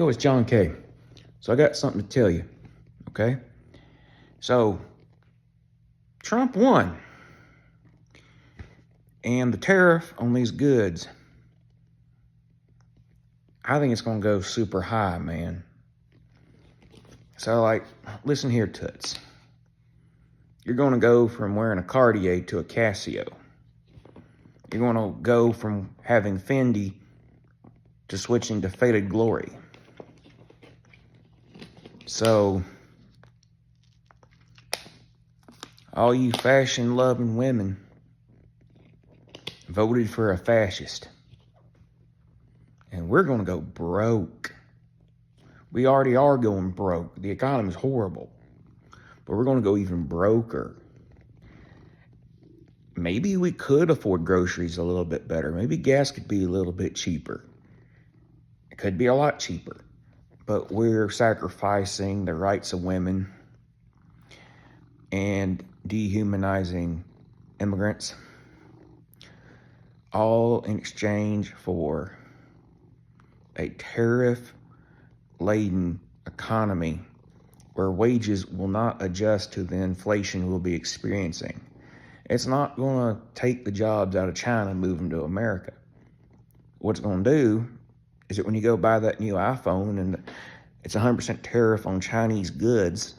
It's John K. So I got something to tell you, okay? So, Trump won. And the tariff on these goods, I think it's going to go super high, man. So, listen here, Toots. You're going to go from wearing a Cartier to a Casio. You're going to go from having Fendi to switching to Faded Glory. So, all you fashion-loving women voted for a fascist. And we're going to go broke. We already are going broke. The economy is horrible. But we're going to go even broker. Maybe we could afford groceries a little bit better. Maybe gas could be a little bit cheaper. It could be a lot cheaper. But we're sacrificing the rights of women and dehumanizing immigrants, all in exchange for a tariff-laden economy where wages will not adjust to the inflation we'll be experiencing. It's not going to take the jobs out of China and move them to America. What it's going to do is that when you go buy that new iPhone and it's 100% tariff on Chinese goods,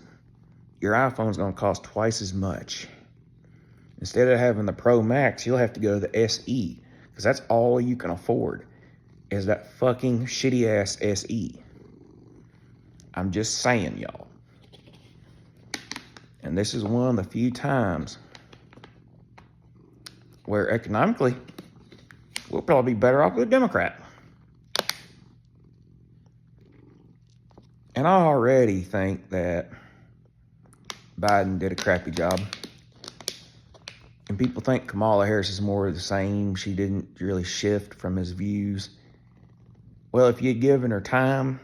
your iPhone's going to cost twice as much. Instead of having the Pro Max, you'll have to go to the SE, because that's all you can afford is that fucking shitty-ass SE. I'm just saying, y'all. And this is one of the few times where economically, we'll probably be better off with a Democrat. And I already think that Biden did a crappy job. And people think Kamala Harris is more of the same. She didn't really shift from his views. Well, if you'd given her time,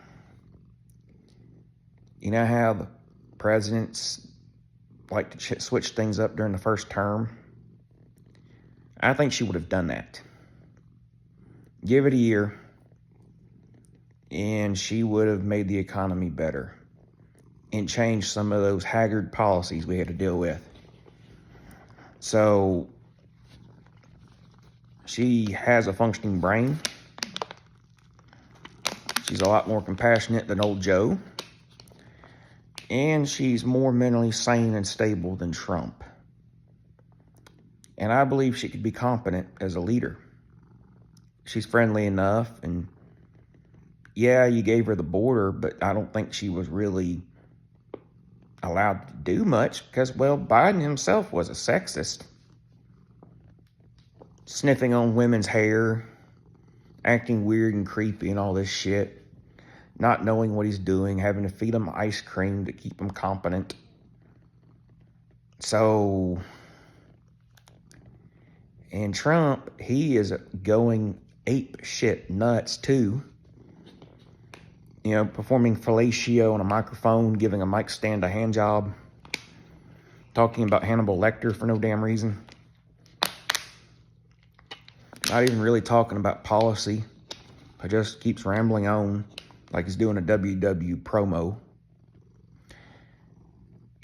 you know how the presidents like to switch things up during the first term? I think she would have done that. Give it a year, and she would have made the economy better and changed some of those haggard policies we had to deal with. So, she has a functioning brain. She's a lot more compassionate than old Joe. And she's more mentally sane and stable than Trump. And I believe she could be competent as a leader. She's friendly enough, and yeah, you gave her the border, but I don't think she was really allowed to do much because, well, Biden himself was a sexist. Sniffing on women's hair, acting weird and creepy and all this shit. Not knowing what he's doing, having to feed him ice cream to keep him competent. So, and Trump, he is going ape shit nuts too. You know, performing fellatio on a microphone, giving a mic stand a hand job, talking about Hannibal Lecter for no damn reason. Not even really talking about policy. He just keeps rambling on like he's doing a WW promo.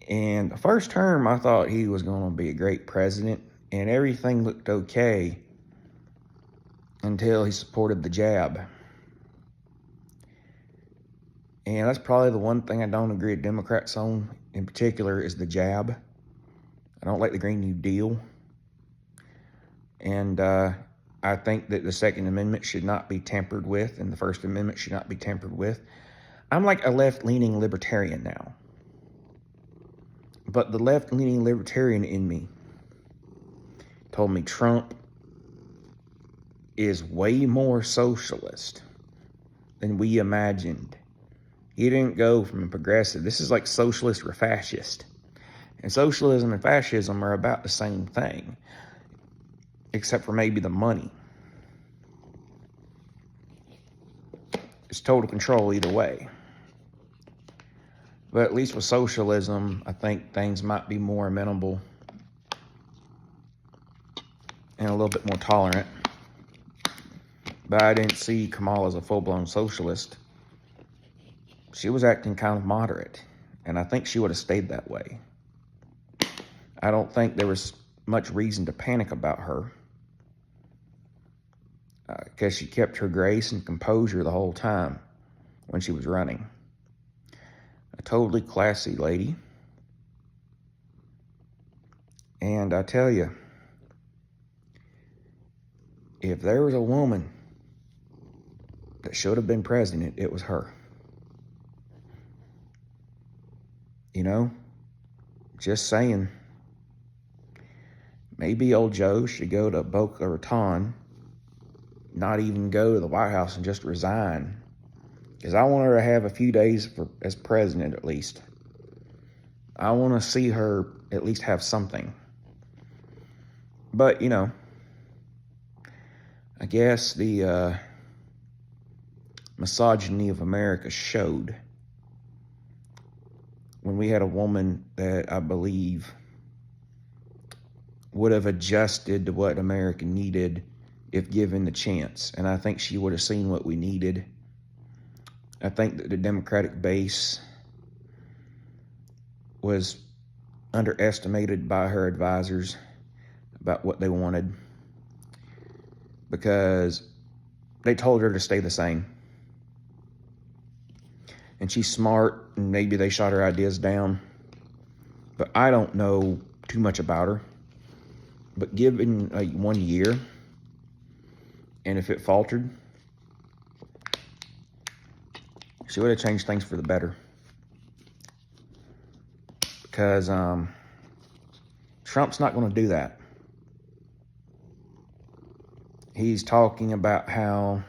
And the first term, I thought he was going to be a great president, and everything looked okay until he supported the jab. And that's probably the one thing I don't agree with Democrats on, in particular, is the jab. I don't like the Green New Deal. And I think that the Second Amendment should not be tampered with, and the First Amendment should not be tampered with. I'm like a left-leaning libertarian now. But the left-leaning libertarian in me told me Trump is way more socialist than we imagined. He didn't go from a progressive. This is like socialist or fascist. And socialism and fascism are about the same thing, except for maybe the money. It's total control either way. But at least with socialism, I think things might be more amenable and a little bit more tolerant. But I didn't see Kamala as a full-blown socialist. she was acting kind of moderate, and I think she would have stayed that way. I don't think there was much reason to panic about her, because she kept her grace and composure the whole time when she was running. A totally classy lady. And I tell you, if there was a woman that should have been president, it was her. You know, just saying. Maybe old Joe should go to Boca Raton, not even go to the White House, and just resign. Because I want her to have a few days as president at least. I want to see her at least have something. But, you know, I guess the misogyny of America showed when we had a woman that I believe would have adjusted to what America needed if given the chance. And I think she would have seen what we needed. I think that the Democratic base was underestimated by her advisors about what they wanted, because they told her to stay the same. And she's smart, and maybe they shot her ideas down. But I don't know too much about her. But given 1 year, and if it faltered, she would have changed things for the better. Because Trump's not going to do that. He's talking about how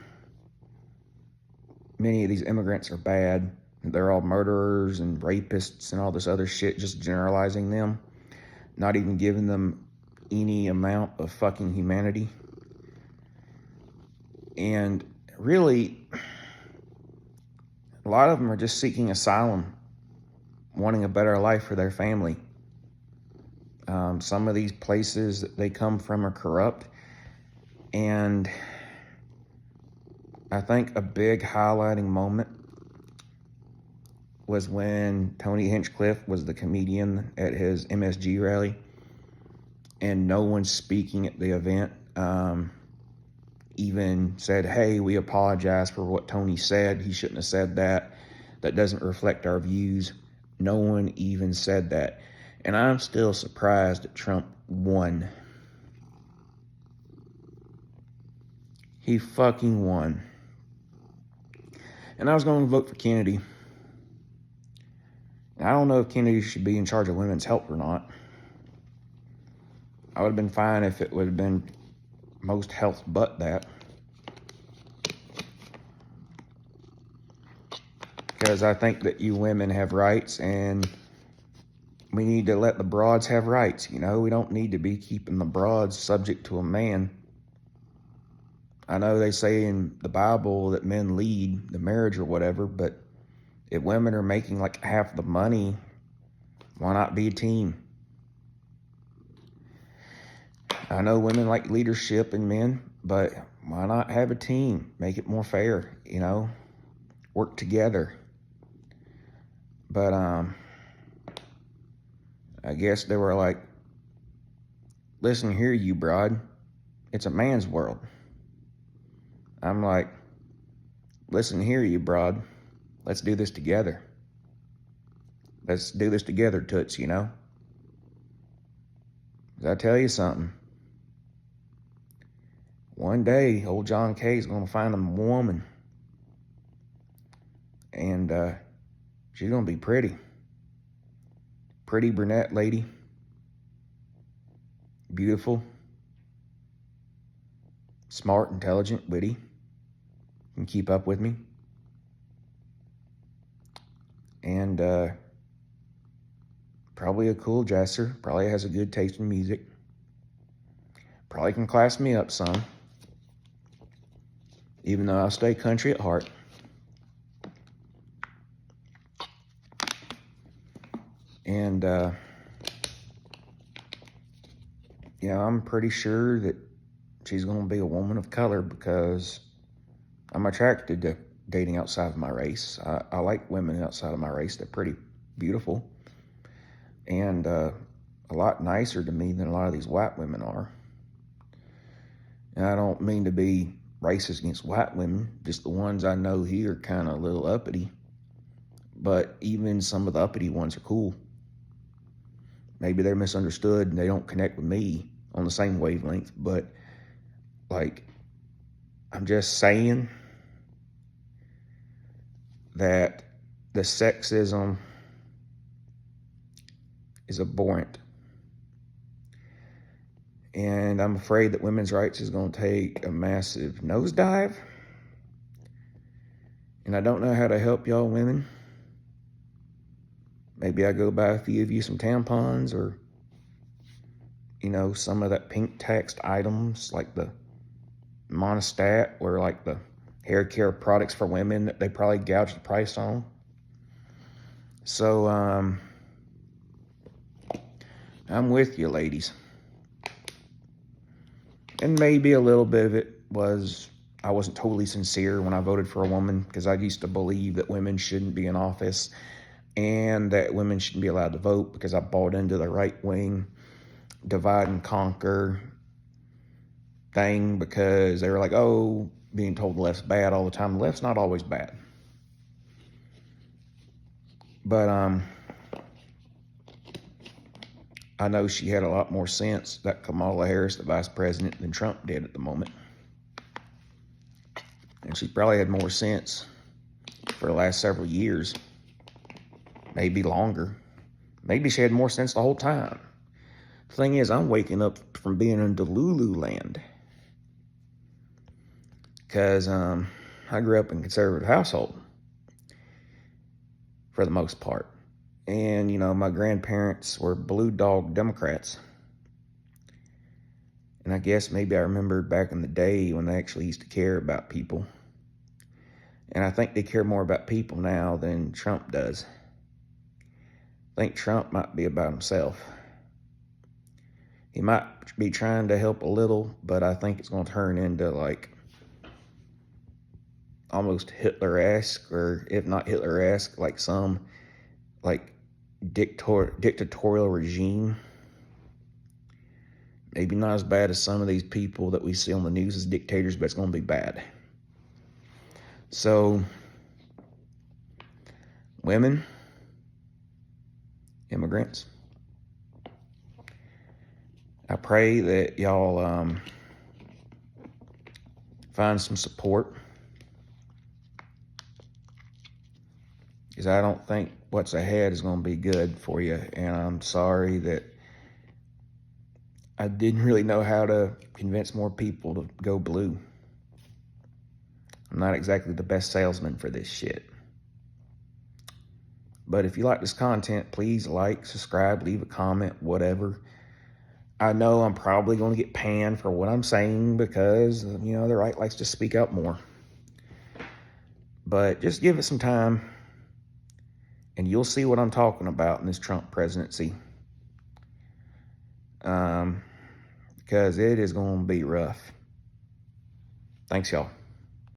many of these immigrants are bad. They're all murderers and rapists and all this other shit, just generalizing them, not even giving them any amount of fucking humanity. And really, a lot of them are just seeking asylum, wanting a better life for their family. Some of these places that they come from are corrupt. And I think a big highlighting moment was when Tony Hinchcliffe was the comedian at his MSG rally, and no one speaking at the event even said, hey, we apologize for what Tony said. He shouldn't have said that. That doesn't reflect our views. No one even said that. And I'm still surprised that Trump won. He fucking won. And I was going to vote for Kennedy. I don't know if Kennedy should be in charge of women's health or not. I would have been fine if it would have been most health but that. Because I think that you women have rights, and we need to let the broads have rights. You know, we don't need to be keeping the broads subject to a man. I know they say in the Bible that men lead the marriage or whatever, but if women are making like half the money, why not be a team? I know women like leadership in men, but why not have a team? Make it more fair, you know? Work together. But I guess they were like, listen here, you broad. It's a man's world. I'm like, listen here, you broad. Let's do this together. Let's do this together, Toots, you know? 'Cause I tell you something. One day, old John K. is going to find a woman. And she's going to be pretty. Pretty brunette lady. Beautiful. Smart, intelligent, witty. Can keep up with me. And probably a cool dresser. Probably has a good taste in music. Probably can class me up some. Even though I stay country at heart. And, yeah, I'm pretty sure that she's going to be a woman of color, because I'm attracted to dating outside of my race. I like women outside of my race. They're pretty beautiful and a lot nicer to me than a lot of these white women are. And I don't mean to be racist against white women, just the ones I know here are kind of a little uppity. But even some of the uppity ones are cool. Maybe they're misunderstood and they don't connect with me on the same wavelength, but like, I'm just saying that the sexism is abhorrent. And I'm afraid that women's rights is going to take a massive nosedive. And I don't know how to help y'all women. Maybe I go buy a few of you some tampons or, some of that pink text items like the Monistat or like the hair care products for women that they probably gouge the price on. So, I'm with you, ladies. And maybe a little bit of it was I wasn't totally sincere when I voted for a woman, because I used to believe that women shouldn't be in office and that women shouldn't be allowed to vote, because I bought into the right-wing divide and conquer thing, because they were like, oh, being told the left's bad all the time. The left's not always bad. But I know she had a lot more sense, that Kamala Harris, the vice president, than Trump did at the moment. And she probably had more sense for the last several years, maybe longer. Maybe she had more sense the whole time. The thing is, I'm waking up from being in Delulu land, because I grew up in a conservative household for the most part. And, my grandparents were blue dog Democrats. And I guess maybe I remembered back in the day when they actually used to care about people. And I think they care more about people now than Trump does. I think Trump might be about himself. He might be trying to help a little, but I think it's going to turn into like almost Hitler-esque, or if not Hitler-esque, like some like dictatorial regime. Maybe not as bad as some of these people that we see on the news as dictators, but it's going to be bad. So, women, immigrants, I pray that y'all find some support, because I don't think what's ahead is going to be good for you. And I'm sorry that I didn't really know how to convince more people to go blue. I'm not exactly the best salesman for this shit. But if you like this content, please like, subscribe, leave a comment, whatever. I know I'm probably going to get panned for what I'm saying, because, the right likes to speak out more. But just give it some time, and you'll see what I'm talking about in this Trump presidency. Because it is going to be rough. Thanks, y'all.